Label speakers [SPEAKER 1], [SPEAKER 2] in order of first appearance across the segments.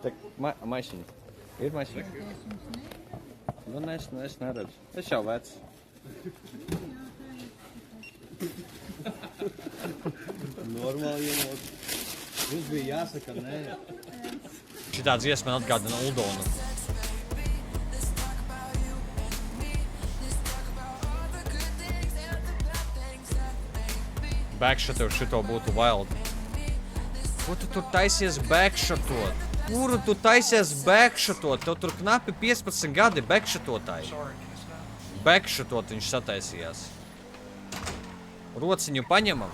[SPEAKER 1] Tak, maisiņi. Ir maisiņi? Nu, es neredzu. Es jau vecs. Normāli ienot. Jums bija jāsaka nē.
[SPEAKER 2] Šitā dziesma atgādina Uldonu. Backshotot šito būtu wild. Ko tu tur taisies backshotot? Kuru tu taisies backshotot? Tev tur knapi 15 gadi backshototāji. Backshotot viņš sataisījās. Rociņu paņemam,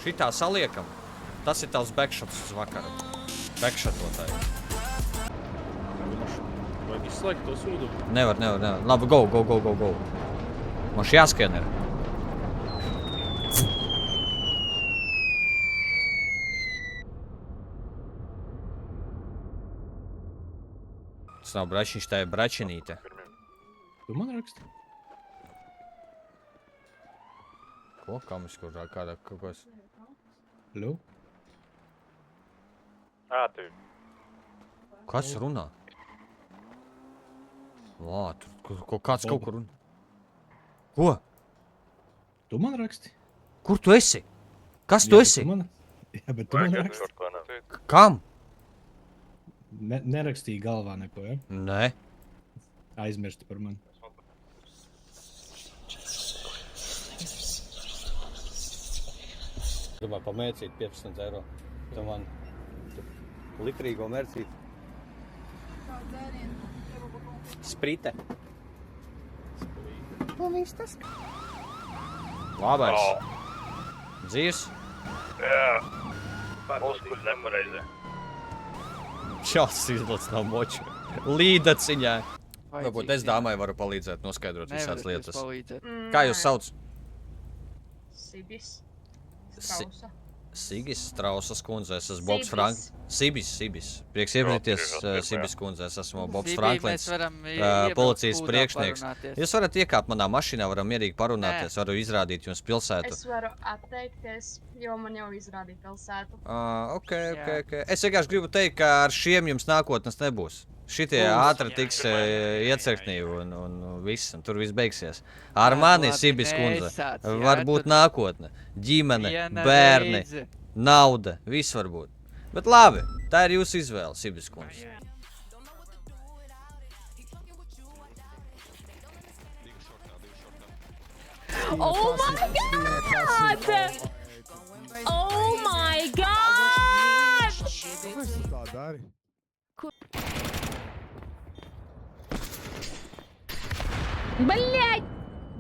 [SPEAKER 2] šitā saliekam. Tas ir tavs backshots uz vakaru. Backshototāji.
[SPEAKER 3] Vajag izslēgt to sūdu.
[SPEAKER 2] Nevar. Labi, go. Man šī jāskenera. Tas nav bračiņš, tā ir bračinīte.
[SPEAKER 3] Tu man raksti?
[SPEAKER 2] Ko? Kam es kurā kādā kaut kas?
[SPEAKER 3] Ļu?
[SPEAKER 4] Tev.
[SPEAKER 2] Kas runā? Vā, tur kāds kaut kur runā. Ko?
[SPEAKER 3] Tu man raksti?
[SPEAKER 2] Kur tu esi? Kas tu esi?
[SPEAKER 3] Jā, bet tu man raksti.
[SPEAKER 2] Kam?
[SPEAKER 3] Nerakstīji galvā neko, ja?
[SPEAKER 2] Nē.
[SPEAKER 3] Aizmirsti par mani.
[SPEAKER 1] Domāju, pamērcīt 15 eiro. Tu man litrīgo mērcīt. Sprite. Nu, viņš tas.
[SPEAKER 2] Labais. Dzīvs?
[SPEAKER 4] Jā. Muskuļi nepareizi.
[SPEAKER 2] Čals izlats nav moču. Līdaciņā. Varbūt es dāmai varu palīdzēt noskaidrot visādas lietas. Kā jūs sauc?
[SPEAKER 5] Sibis. Strausa.
[SPEAKER 2] Sigis Strausas kundze, es esmu Bobs Franklins. Sibis. Prieks iepazīties, Sibis kundze, es esmu Bobs Franklins, policijas priekšnieks. Jūs varat iekāpt manā mašīnā, varam mierīgi parunāties, varu izrādīt jums pilsētu.
[SPEAKER 5] Es varu atteikties, jo man jau izrādīja pilsētu.
[SPEAKER 2] Ok. Es vienkārši gribu teikt, ka ar šiem jums nākotnes nebūs. Šitie ātri tiks iecirknī un viss, un tur viss beigsies. Ar mani, Sibis kundze, var būt nākotne, ģimene, bērni, nauda, viss var būt. Bet labi, tā ir jūsu izvēle, Sibis kundze.
[SPEAKER 6] Oh my god! Oh my god!
[SPEAKER 7] Kāpēc tu tā dari?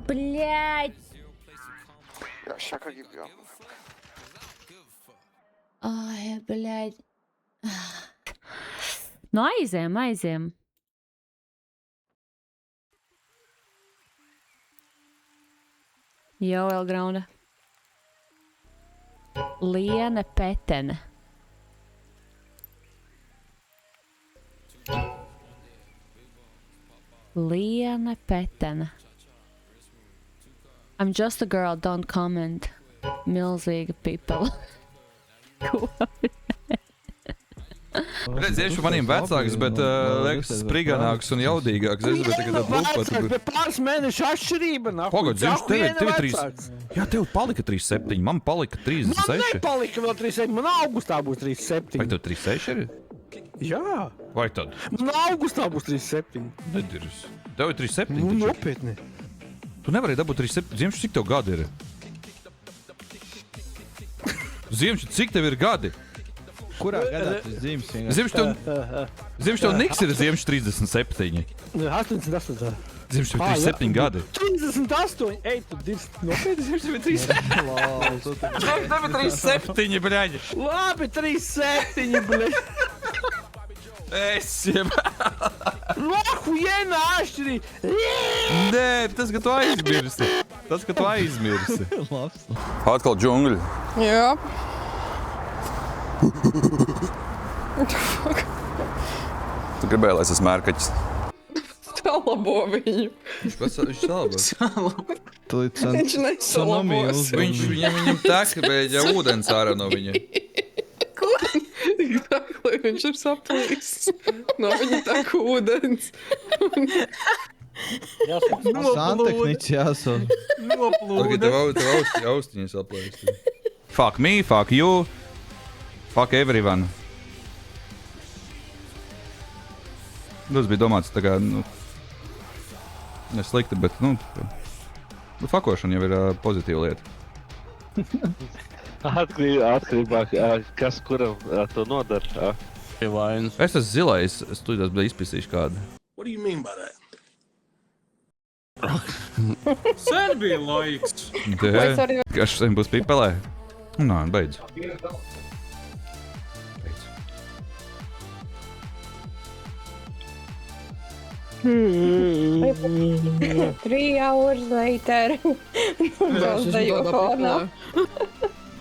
[SPEAKER 6] Блядь!
[SPEAKER 7] Jā, šaka gibi jau.
[SPEAKER 6] Ai, блядь. Nu, aiziem. Jau vēl graunda. Liene Petene. Liene Petene. I'm just a girl, don't comment. Milzīga people. Ko?
[SPEAKER 8] Redz, iešu maniem vecāks, bet liekas spriganāks un jaudīgāks. Es gribēju tagad atbrūkot.
[SPEAKER 7] Bet pāris mēnešu atšķirība, nahu.
[SPEAKER 8] Pagad, tev 3. Jā, tev palika 3,7, man palika 36.
[SPEAKER 7] Man nepalika vēl 3,7, man augustā būs 3,7.
[SPEAKER 8] Vai tev 3,6 ir?
[SPEAKER 7] Jā.
[SPEAKER 8] Vai tad?
[SPEAKER 7] Man augustā būs 3,7.
[SPEAKER 8] Nedirs. Tev ir 3,7
[SPEAKER 7] Nu,
[SPEAKER 8] taču.
[SPEAKER 7] nopietni.
[SPEAKER 8] Tu nevarēji dabūt 3,7. Ziemšu, cik tev gadi ir? Ziemšu, cik tev ir gadi?
[SPEAKER 1] Kurā gadā tu zīmes vienkārši?
[SPEAKER 8] Ziemšu, tev niks ir ziemšu 37.
[SPEAKER 7] 88.
[SPEAKER 8] Ziemšu, tev 37 gadi.
[SPEAKER 7] 38. Ej, tu dirst. Nopietni, Ziemšu, tev 37.
[SPEAKER 8] Tev ir 37, bļaļi.
[SPEAKER 7] Labi, 37, bļaļ.
[SPEAKER 8] Es jeb.
[SPEAKER 7] Nahu, jēna atšķirī.
[SPEAKER 8] Nē, tas, ka tu aizmirsi.
[SPEAKER 1] Labs.
[SPEAKER 8] Atkal džungļi.
[SPEAKER 9] Jā.
[SPEAKER 8] Tu gribēji, lai es esmu mērkaķis.
[SPEAKER 9] Salabo viņu.
[SPEAKER 8] Viņš salabo?
[SPEAKER 9] Viņš nesalabos.
[SPEAKER 8] Viņam tek, bet jau ūdens ārā no viņa.
[SPEAKER 9] Ko? Tik tā, lai viņš ir saplīsts. No viņa tā ūdens.
[SPEAKER 3] Santehniķis jāsauc.
[SPEAKER 8] Okay, tev austiņas aplēst. Fuck me, fuck you. Fuck everyone. Tas bija domāts tā kā, neslikti, bet, fuckošana jau ir pozitīva lieta.
[SPEAKER 4] Atkarībā, kas kuram to nodara.
[SPEAKER 8] Es esmu zilais, es tūlīt bija izpisīšu kādu.
[SPEAKER 4] What do you mean by that?
[SPEAKER 7] Sen bija laiks.
[SPEAKER 8] Kas šodien būs pipelē? Nā, beidz.
[SPEAKER 6] 3 hours later.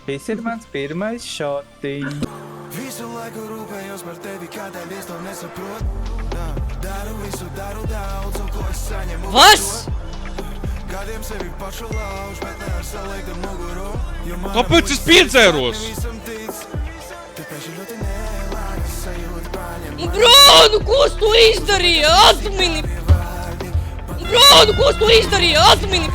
[SPEAKER 7] Šis ir mans pirmais šotiņš.
[SPEAKER 10] Visu laiku rūpējos par tevi, kādēļ es to nesaprotu. Daru visu, daru daudz, un ko es saņemu.
[SPEAKER 2] Vas?
[SPEAKER 10] Kādiem sevi pašu lauž, bet ne ar saliektu muguru.
[SPEAKER 8] Kāpēc es piedzēros?
[SPEAKER 10] Tāpēc ļoti nelāgi sajūt paņem.
[SPEAKER 6] Bro, nu ko tu izdarīji? Atmini! Bro, nu ko tu izdarīji? Atmini!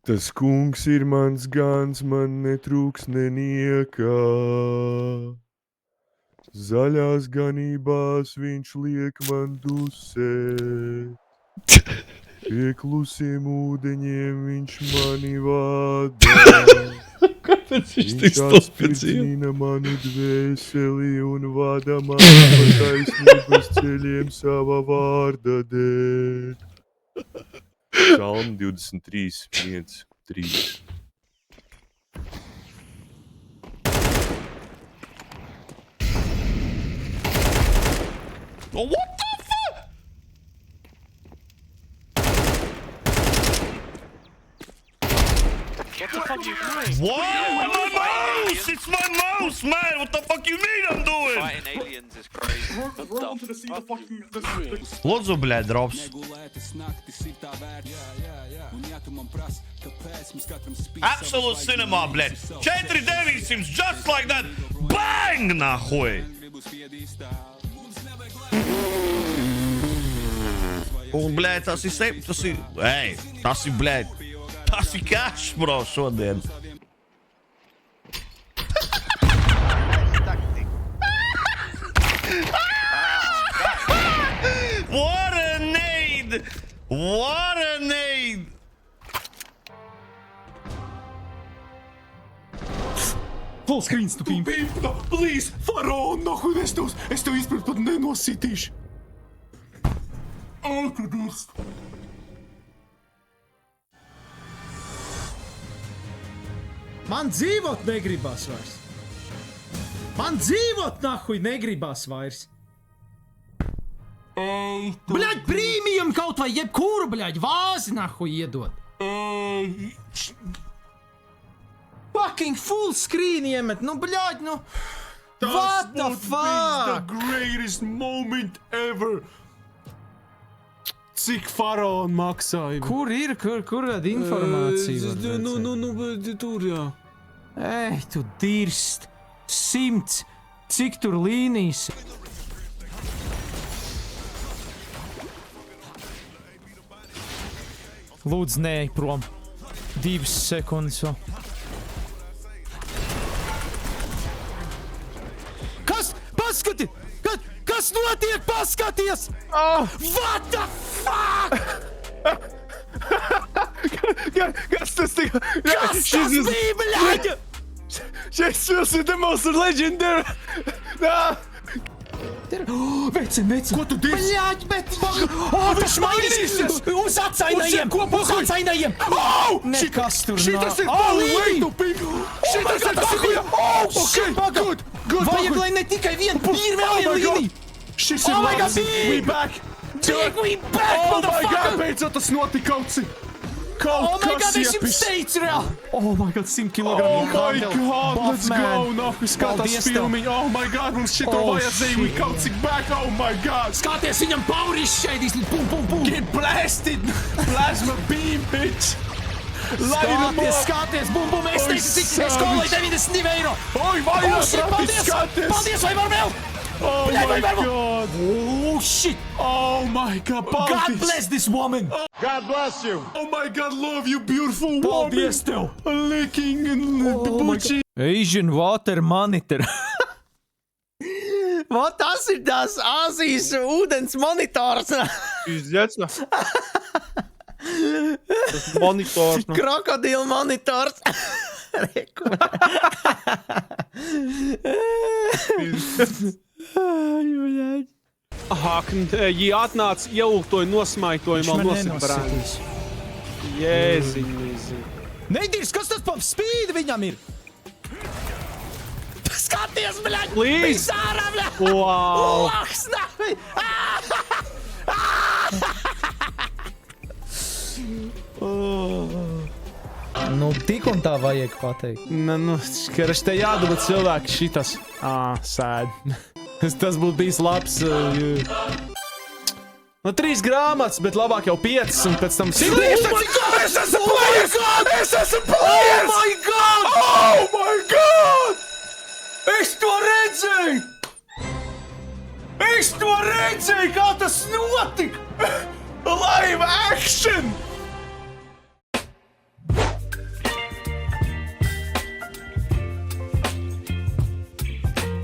[SPEAKER 10] Tas kungs ir mans gans, man netrūks neniekā. Zaļās ganībās viņš liek man dusēt. Pie klusiem ūdeņiem viņš mani vada.
[SPEAKER 8] Kāpēc viņš tik
[SPEAKER 10] Viņš atspirdzina manu dvēseli un vada mani pa taisnības ceļiem sava vārda dēļ. Psalm 23, 1, 3.
[SPEAKER 8] Oh, what the fuck?
[SPEAKER 4] What the fuck are you doing?
[SPEAKER 8] Whoa, my mouse! It's my mouse, man! What the fuck you mean I'm doing?
[SPEAKER 4] Fighting aliens is crazy. What the fuck are you doing?
[SPEAKER 8] Lūdzu, blēd, drops. Absolute cinema, blēd. 4900, just like that. Bang, nahuj! Un, blēd, tas ir, blēd, tas ir cash, bro, šodien. What a nade! What a nade!
[SPEAKER 10] Full screen, stupīm! Please, faraon, nahuj, es tev izprat pat nenosītīšu! Alkudus!
[SPEAKER 7] Man dzīvot negribas vairs. Man dzīvot nahuj negribas vairs. Bļaļ, prīmijam kaut vai jebkuru, bļaļ, vāzi nahuj iedod. Fucking full screen iemet, nu bļaļ, nu. What the fuck?
[SPEAKER 10] The greatest moment ever! Cik faraona maksājumi?
[SPEAKER 7] Kur ir, kur tad informācija?
[SPEAKER 10] Tur, jā.
[SPEAKER 7] Ej, tu dirst. 100. Cik tur līnijas? Lūdzu, nē, prom. 2 sekundes vēl. Kas? Paskati! Kas notiek? Paskaties! What the fuck?
[SPEAKER 10] Kas tas tika?
[SPEAKER 7] Kas tas bija, bļaļ?
[SPEAKER 10] Šis films ir the most legendary! Veicin! Ko tu dirsi?
[SPEAKER 7] Bļaļ, bet... Viņš mainīsies! Uz atsainajiem! Uz atsainajiem! Nekas tur nav!
[SPEAKER 10] Šitas ir way to big! Šitas ir takuja! Good!
[SPEAKER 7] Vajag, lai ne tikai viena, ir vēl viena līnija!
[SPEAKER 10] Šis ir labs! We back!
[SPEAKER 7] We back,
[SPEAKER 10] Oh my god,
[SPEAKER 7] motherfucker!
[SPEAKER 10] beidzot tas notika kaut cik!
[SPEAKER 7] Oh my god, es jums teicu, reāli! Oh my god, 100 kilogramu.
[SPEAKER 4] Oh my god, let's go! Nāku, skatās filmiņu. Oh my god, mums šito vajadzēja. We counting back, oh my god!
[SPEAKER 7] Skaties, viņam power izšķēdīs, pum, pum, pum!
[SPEAKER 4] Get blasted! Plasma beam, bitch!
[SPEAKER 7] Skaties, bum, bum, es teicu, cik es kolēju 92 eiro!
[SPEAKER 4] Oi, vajag,
[SPEAKER 7] Paldies!
[SPEAKER 4] skaties!
[SPEAKER 7] Paldies, vai var vēl?
[SPEAKER 4] Oh my god!
[SPEAKER 7] Oh shit!
[SPEAKER 4] Oh my god,
[SPEAKER 7] God
[SPEAKER 4] paldies!
[SPEAKER 7] bless this woman!
[SPEAKER 4] God bless you! Oh my god, love you, beautiful woman!
[SPEAKER 7] Paldies tev!
[SPEAKER 4] Licking and bucci!
[SPEAKER 7] Asian water monitor. Vat tas ir tās Āzijas ūdens monitors.
[SPEAKER 3] Pizdzēts, ne? Tas monitors, ne?
[SPEAKER 7] Krokodila monitors.
[SPEAKER 3] Jī atnāca, ieultoja, nosmaitoja, man nosipārās. Jēziņ.
[SPEAKER 7] Neidirs, kas tas pa spīdi viņam ir? Skaties, bļaļ!
[SPEAKER 3] Please!
[SPEAKER 7] Viss ārā, bļaļ!
[SPEAKER 3] Wow!
[SPEAKER 7] Laksnavi! Nu, tik un tā vajag pateikt.
[SPEAKER 3] Nu, karaš te jādod cilvēki šitas. Sēd. Tas būtu bijis labs. Nu, 3 grāmatas, bet labāk jau 5, un pēc tam...
[SPEAKER 4] Es esmu players! Es esmu players!
[SPEAKER 7] Oh my god!
[SPEAKER 4] Oh my god!
[SPEAKER 7] Es to redzēju!
[SPEAKER 4] Es to redzēju, kā tas notika! Live action!